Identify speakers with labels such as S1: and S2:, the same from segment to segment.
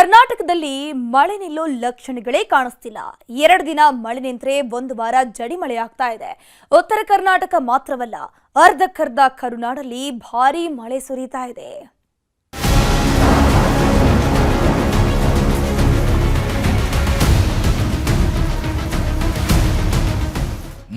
S1: ಕರ್ನಾಟಕದಲ್ಲಿ ಮಳೆ ನಿಲ್ಲೋ ಲಕ್ಷಣಗಳೇ ಕಾಣಿಸ್ತಿಲ್ಲ. 2 ದಿನ ಮಳೆ ನಿಂತರೆ 1 ವಾರ ಜಡಿ ಮಳೆ ಆಗ್ತಾ ಇದೆ. ಉತ್ತರ ಕರ್ನಾಟಕ ಮಾತ್ರವಲ್ಲ, ಅರ್ಧಕ್ಕರ್ಧ ಕರುನಾಡಲ್ಲಿ ಭಾರೀ ಮಳೆ ಸುರಿತಾ ಇದೆ.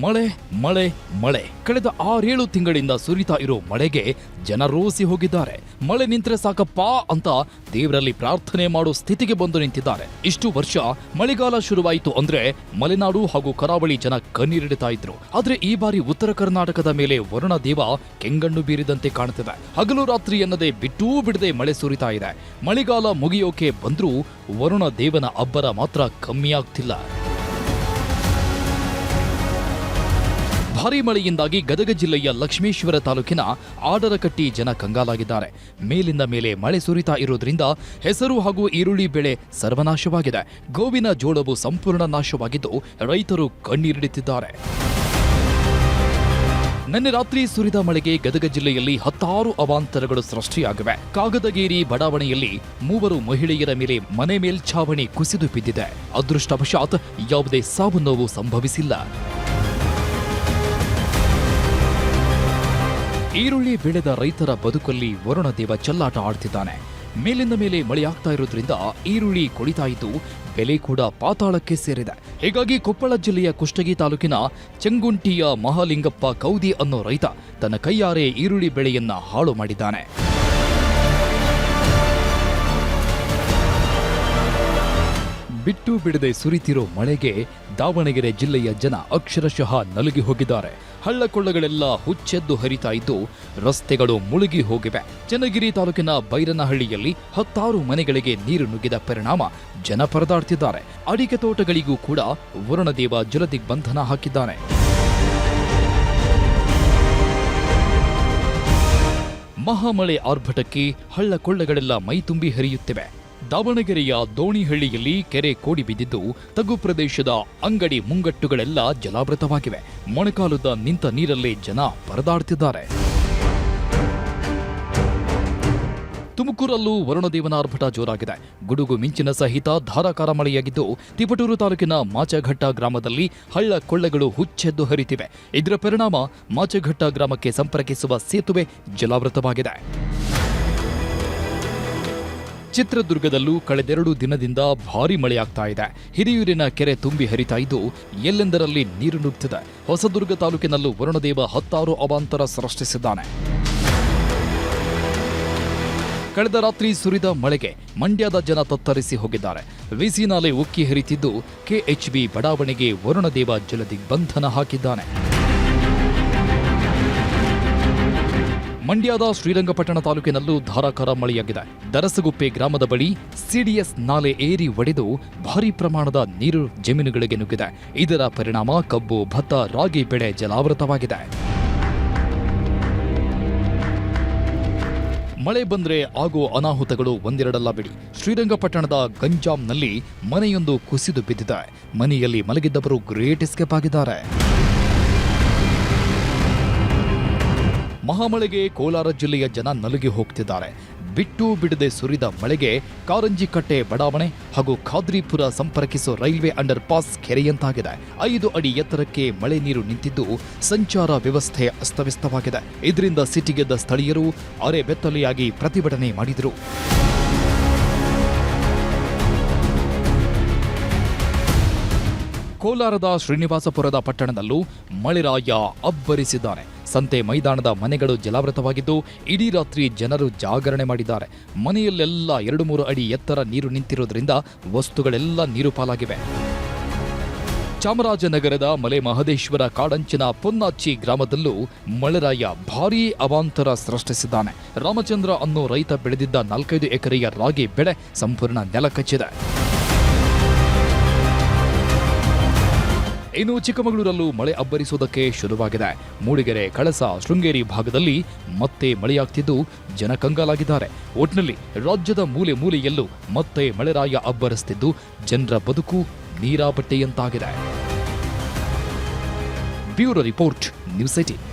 S2: ಮಳೆ ಮಳೆ ಮಳೆ ಕಳೆದ 6-7 ತಿಂಗಳಿಂದ ಸುರಿತಾ ಇರೋ ಮಳೆಗೆ ಜನ ರೋಸಿ ಹೋಗಿದ್ದಾರೆ. ಮಳೆ ನಿಂತ್ರೆ ಸಾಕಪ್ಪ ಅಂತ ದೇವರಲ್ಲಿ ಪ್ರಾರ್ಥನೆ ಮಾಡೋ ಸ್ಥಿತಿಗೆ ಬಂದು ನಿಂತಿದ್ದಾರೆ. ಇಷ್ಟು ವರ್ಷ ಮಳೆಗಾಲ ಶುರುವಾಯಿತು ಅಂದ್ರೆ ಮಲೆನಾಡು ಹಾಗೂ ಕರಾವಳಿ ಜನ ಕಣ್ಣೀರಿಡ್ತಾ ಇದ್ರು. ಆದ್ರೆ ಈ ಬಾರಿ ಉತ್ತರ ಕರ್ನಾಟಕದ ಮೇಲೆ ವರುಣ ದೇವ ಕೆಂಗಣ್ಣು ಬೀರಿದಂತೆ ಕಾಣುತ್ತಿದೆ. ಹಗಲು ರಾತ್ರಿ ಎನ್ನದೆ ಬಿಟ್ಟೂ ಬಿಡದೆ ಮಳೆ ಸುರಿತಾ ಇದೆ. ಮಳೆಗಾಲ ಮುಗಿಯೋಕೆ ಬಂದ್ರೂ ವರುಣ ದೇವನ ಅಬ್ಬರ ಮಾತ್ರ ಕಮ್ಮಿಯಾಗ್ತಿಲ್ಲ. ಭಾರೀ ಮಳೆಯಿಂದಾಗಿ ಗದಗ ಜಿಲ್ಲೆಯ ಲಕ್ಷ್ಮೇಶ್ವರ ತಾಲೂಕಿನ ಆಡರಕಟ್ಟಿ ಜನ ಕಂಗಾಲಾಗಿದ್ದಾರೆ. ಮೇಲಿಂದ ಮೇಲೆ ಮಳೆ ಸುರಿತಾ ಇರೋದ್ರಿಂದ ಹೆಸರು ಹಾಗೂ ಈರುಳ್ಳಿ ಬೆಳೆ ಸರ್ವನಾಶವಾಗಿದೆ. ಗೋವಿನ ಜೋಳವು ಸಂಪೂರ್ಣ ನಾಶವಾಗಿದ್ದು ರೈತರು ಕಣ್ಣೀರಿಡುತ್ತಿದ್ದಾರೆ. ನಿನ್ನೆ ರಾತ್ರಿ ಸುರಿದ ಮಳೆಗೆ ಗದಗ ಜಿಲ್ಲೆಯಲ್ಲಿ 10 ಅವಾಂತರಗಳು ಸೃಷ್ಟಿಯಾಗಿವೆ. ಕಾಗದಗೇರಿ ಬಡಾವಣೆಯಲ್ಲಿ 3 ಮಹಿಳೆಯರ ಮೇಲೆ ಮನೆ ಮೇಲ್ಛಾವಣಿ ಕುಸಿದು ಬಿದ್ದಿದೆ. ಅದೃಷ್ಟವಶಾತ್ ಯಾವುದೇ ಸಾವು ನೋವು ಸಂಭವಿಸಿಲ್ಲ. ಈರುಳ್ಳಿ ಬೆಳೆದ ರೈತರ ಬದುಕಲ್ಲಿ ವರುಣ ದೇವ ಚೆಲ್ಲಾಟ ಆಡ್ತಿದ್ದಾನೆ. ಮೇಲಿಂದ ಮೇಲೆ ಮಳೆಯಾಗ್ತಾ ಇರೋದ್ರಿಂದ ಈರುಳ್ಳಿ ಕೊಳಿತಾ ಇದ್ದು ಬೆಲೆ ಕೂಡ ಪಾತಾಳಕ್ಕೆ ಸೇರಿದೆ. ಹೀಗಾಗಿ ಕೊಪ್ಪಳ ಜಿಲ್ಲೆಯ ಕುಷ್ಟಗಿ ತಾಲೂಕಿನ ಚೆಂಗುಂಟಿಯ ಮಹಾಲಿಂಗಪ್ಪ ಕೌದಿ ಅನ್ನೋ ರೈತ ತನ್ನ ಕೈಯಾರೆ ಈರುಳ್ಳಿ ಬೆಳೆಯನ್ನ ಹಾಳು ಮಾಡಿದ್ದಾನೆ. ಬಿಟ್ಟು ಬಿಡದೆ ಸುರಿತಿರೋ ಮಳೆಗೆ ದಾವಣಗೆರೆ ಜಿಲ್ಲೆಯ ಜನ ಅಕ್ಷರಶಃ ನಲುಗಿ ಹೋಗಿದ್ದಾರೆ. ಹಳ್ಳಕೊಳ್ಳಗಳೆಲ್ಲ ಹುಚ್ಚೆದ್ದು ಹರಿತಾ ಇದ್ದು ರಸ್ತೆಗಳು ಮುಳುಗಿ ಹೋಗಿವೆ. ಚನ್ನಗಿರಿ ತಾಲೂಕಿನ ಬೈರನಹಳ್ಳಿಯಲ್ಲಿ 10 ಮನೆಗಳಿಗೆ ನೀರು ನುಗ್ಗಿದ ಪರಿಣಾಮ ಜನ ಪರದಾಡ್ತಿದ್ದಾರೆ. ಅಡಿಕೆ ತೋಟಗಳಿಗೂ ಕೂಡ ವರುಣದೇವ ಜಲದಿಗ್ಬಂಧನ ಹಾಕಿದ್ದಾನೆ. ಮಹಾಮಳೆ ಆರ್ಭಟಕ್ಕೆ ಹಳ್ಳಕೊಳ್ಳಗಳೆಲ್ಲ ಮೈತುಂಬಿ ಹರಿಯುತ್ತಿವೆ. ದಾವಣಗೆರೆಯ ದೋಣಿಹಳ್ಳಿಯಲ್ಲಿ ಕೆರೆ ಕೋಡಿ ಬಿದ್ದಿದ್ದು ತಗ್ಗು ಪ್ರದೇಶದ ಅಂಗಡಿ ಮುಂಗಟ್ಟುಗಳೆಲ್ಲ ಜಲಾವೃತವಾಗಿವೆ. ಮೊಣಕಾಲುದ ನಿಂತ ನೀರಲ್ಲೇ ಜನ ಪರದಾಡ್ತಿದ್ದಾರೆ. ತುಮಕೂರಲ್ಲೂ ವರುಣದೇವನ ಆರ್ಭಟ ಜೋರಾಗಿದೆ. ಗುಡುಗು ಮಿಂಚಿನ ಸಹಿತ ಧಾರಾಕಾರ ಮಳೆಯಾಗಿದ್ದು ತಿಪಟೂರು ತಾಲೂಕಿನ ಮಾಚಘಟ್ಟ ಗ್ರಾಮದಲ್ಲಿ ಹಳ್ಳ ಕೊಳ್ಳಗಳು ಹುಚ್ಚೆದ್ದು ಹರಿತಿವೆ. ಇದರ ಪರಿಣಾಮ ಮಾಚಘಟ್ಟ ಗ್ರಾಮಕ್ಕೆ ಸಂಪರ್ಕಿಸುವ ಸೇತುವೆ ಜಲಾವೃತವಾಗಿದೆ. ಚಿತ್ರದುರ್ಗದಲ್ಲೂ ಕಳೆದೆರಡು ದಿನದಿಂದ ಭಾರೀ ಮಳೆಯಾಗ್ತಾ ಇದೆ. ಹಿರಿಯೂರಿನ ಕೆರೆ ತುಂಬಿ ಹರಿತಾ ಇದ್ದು ಎಲ್ಲೆಂದರಲ್ಲಿ ನೀರು ನುಗ್ಗುತ್ತಿದೆ. ಹೊಸದುರ್ಗ ತಾಲೂಕಿನಲ್ಲೂ ವರುಣದೇವ 10 ಅವಾಂತರ ಸೃಷ್ಟಿಸಿದ್ದಾನೆ. ಕಳೆದ ರಾತ್ರಿ ಸುರಿದ ಮಳೆಗೆ ಮಂಡ್ಯದ ಜನ ತತ್ತರಿಸಿ ಹೋಗಿದ್ದಾರೆ. ವಿಸಿ ನಾಲೆ ಉಕ್ಕಿ ಹರಿತಿದ್ದು ಕೆಎಚ್ಬಿ ಬಡಾವಣೆಗೆ ವರುಣದೇವ ಜಲದಿಗ್ಬಂಧನ ಹಾಕಿದ್ದಾನೆ. ಮಂಡ್ಯದ ಶ್ರೀರಂಗಪಟ್ಟಣ ತಾಲೂಕಿನಲ್ಲೂ ಧಾರಾಕಾರ ಮಳೆಯಾಗಿದೆ. ದರಸಗುಪ್ಪೆ ಗ್ರಾಮದ ಬಳಿ ಸಿಡಿಎಸ್ ನಾಲೆ ಏರಿ ಒಡೆದು ಭಾರೀ ಪ್ರಮಾಣದ ನೀರು ಜಮೀನುಗಳಿಗೆ ನುಗ್ಗಿದೆ. ಇದರ ಪರಿಣಾಮ ಕಬ್ಬು, ಭತ್ತ, ರಾಗಿ ಬೆಳೆ ಜಲಾವೃತವಾಗಿದೆ. ಮಳೆ ಬಂದ್ರೆ ಆಗೋ ಅನಾಹುತಗಳು ಒಂದೆರಡಲ್ಲ ಬಿಡಿ. ಶ್ರೀರಂಗಪಟ್ಟಣದ ಗಂಜಾಂನಲ್ಲಿ ಮನೆಯೊಂದು ಕುಸಿದು ಬಿದ್ದಿದೆ. ಮನೆಯಲ್ಲಿ ಮಲಗಿದ್ದವರು ಗ್ರೇಟ್ ಎಸ್ಕೇಪ್ ಆಗಿದ್ದಾರೆ. ಮಹಾಮಳೆಗೆ ಕೋಲಾರ ಜಿಲ್ಲೆಯ ಜನ ನಲುಗಿ ಹೋಗ್ತಿದ್ದಾರೆ. ಬಿಟ್ಟು ಬಿಡದೆ ಸುರಿದ ಮಳೆಗೆ ಕಾರಂಜಿಕಟ್ಟೆ ಬಡಾವಣೆ ಹಾಗೂ ಖಾದ್ರಿಪುರ ಸಂಪರ್ಕಿಸೋ ರೈಲ್ವೆ ಅಂಡರ್ ಪಾಸ್ ಕೆರೆಯಂತಾಗಿದೆ. 5 ಅಡಿ ಎತ್ತರಕ್ಕೆ ಮಳೆ ನೀರು ನಿಂತಿದ್ದು ಸಂಚಾರ ವ್ಯವಸ್ಥೆ ಅಸ್ತವ್ಯಸ್ತವಾಗಿದೆ. ಇದರಿಂದ ಸಿಟ್ಟಿಗೆದ್ದ ಸ್ಥಳೀಯರು ಅರೆ ಬೆತ್ತಲೆಯಾಗಿ ಪ್ರತಿಭಟನೆ ಮಾಡಿದರು. ಕೋಲಾರದ ಶ್ರೀನಿವಾಸಪುರದ ಪಟ್ಟಣದಲ್ಲೂ ಮಳೆರಾಯ ಅಬ್ಬರಿಸಿದ್ದಾನೆ. ಸಂತೆ ಮೈದಾನದ ಮನೆಗಳು ಜಲಾವೃತವಾಗಿದ್ದು ಇಡೀ ರಾತ್ರಿ ಜನರು ಜಾಗರಣೆ ಮಾಡಿದ್ದಾರೆ. ಮನೆಯಲ್ಲೆಲ್ಲ 2-3 ಅಡಿ ಎತ್ತರ ನೀರು ನಿಂತಿರೋದ್ರಿಂದ ವಸ್ತುಗಳೆಲ್ಲ ನೀರು ಪಾಲಾಗಿವೆ. ಚಾಮರಾಜನಗರದ ಮಲೆ ಮಹದೇಶ್ವರ ಕಾಡಂಚಿನ ಪೊನ್ನಾಚಿ ಗ್ರಾಮದಲ್ಲೂ ಮಳೆರಾಯ ಭಾರೀ ಅವಾಂತರ ಸೃಷ್ಟಿಸಿದ್ದಾನೆ. ರಾಮಚಂದ್ರ ಅನ್ನೋ ರೈತ ಬೆಳೆದಿದ್ದ 4-5 ಎಕರೆಯ ರಾಗಿ ಬೆಳೆ ಸಂಪೂರ್ಣ ನೆಲಕಚ್ಚಿದೆ. ಇನ್ನು ಚಿಕ್ಕಮಗಳೂರಲ್ಲೂ ಮಳೆ ಅಬ್ಬರಿಸುವುದಕ್ಕೆ ಶುರುವಾಗಿದೆ. ಮೂಡಿಗೆರೆ, ಕಳಸ, ಶೃಂಗೇರಿ ಭಾಗದಲ್ಲಿ ಮತ್ತೆ ಮಳೆಯಾಗ್ತಿದ್ದು ಜನ ಕಂಗಾಲಾಗಿದ್ದಾರೆ. ಒಟ್ನಲ್ಲಿ ರಾಜ್ಯದ ಮೂಲೆ ಮೂಲೆಯಲ್ಲೂ ಮತ್ತೆ ಮಳೆರಾಯ ಅಬ್ಬರಿಸುತ್ತಿದ್ದು ಜನರ ಬದುಕು ನೀರಾಬಟ್ಟೆಯಂತಾಗಿದೆ. Bureau report, news 18.